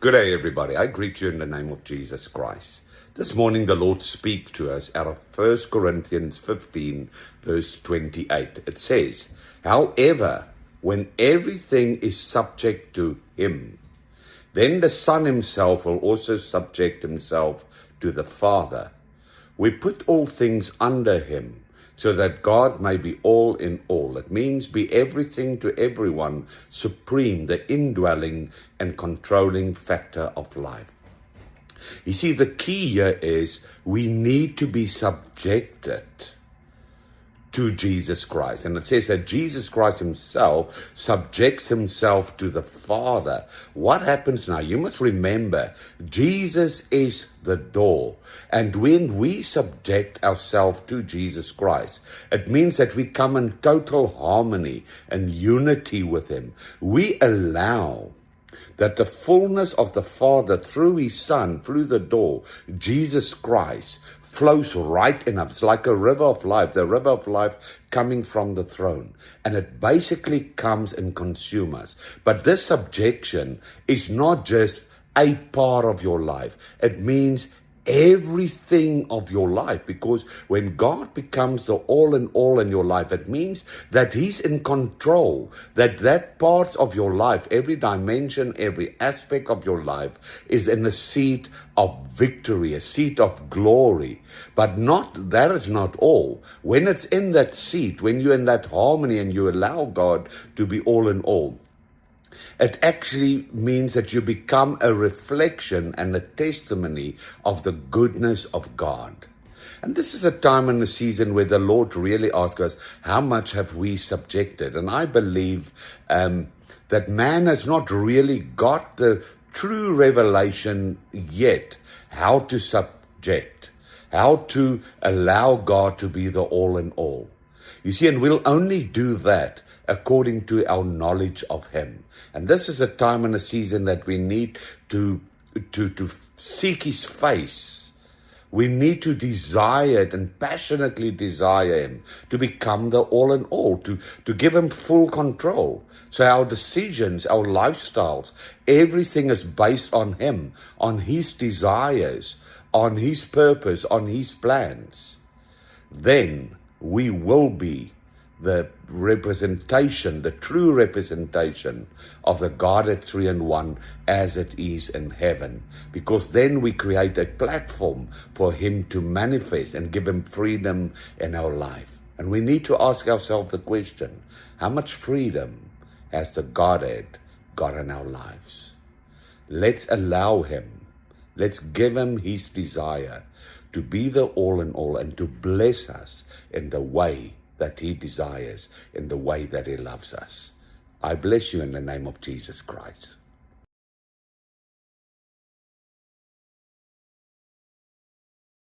Good day, everybody. I greet you in the name of Jesus Christ. This morning, the Lord speaks to us out of 1 Corinthians 15, verse 28. It says, "However, when everything is subject to him, then the Son himself will also subject himself to the Father. We put all things under him, so that God may be all in all." It means be everything to everyone, supreme, the indwelling and controlling factor of life. You see, the key here is we need to be subjected to Jesus Christ. And it says that Jesus Christ himself subjects himself to the Father. What happens now? You must remember, Jesus is the door. And when we subject ourselves to Jesus Christ, it means that we come in total harmony and unity with him. We allow that the fullness of the Father through his Son, through the door, Jesus Christ, flows right in us like a river of life, the river of life coming from the throne. And it basically comes and consumes us. But this subjection is not just a part of your life. It means everything of your life, because when God becomes the all in your life, it means that he's in control, that parts of your life, every dimension, every aspect of your life is in a seat of victory, a seat of glory. But that is not all. When it's in that seat, when you're in that harmony and you allow God to be all in all, it actually means that you become a reflection and a testimony of the goodness of God. And this is a time in the season where the Lord really asks us, how much have we subjected? And I believe that man has not really got the true revelation yet, how to subject, how to allow God to be the all in all. You see, and we'll only do that according to our knowledge of him. And this is a time and a season that we need to seek his face. We need to desire it and passionately desire him to become the all in all, to give him full control. So our decisions, our lifestyles, everything is based on him, on his desires, on his purpose, on his plans. Then we will be the representation, the true representation of the Godhead 3 in 1 as it is in heaven. Because then we create a platform for him to manifest and give him freedom in our life. And we need to ask ourselves the question, how much freedom has the Godhead got in our lives? Let's allow him, let's give him his desire to be the all in all and to bless us in the way that he desires, in the way that he loves us. I bless you in the name of Jesus Christ.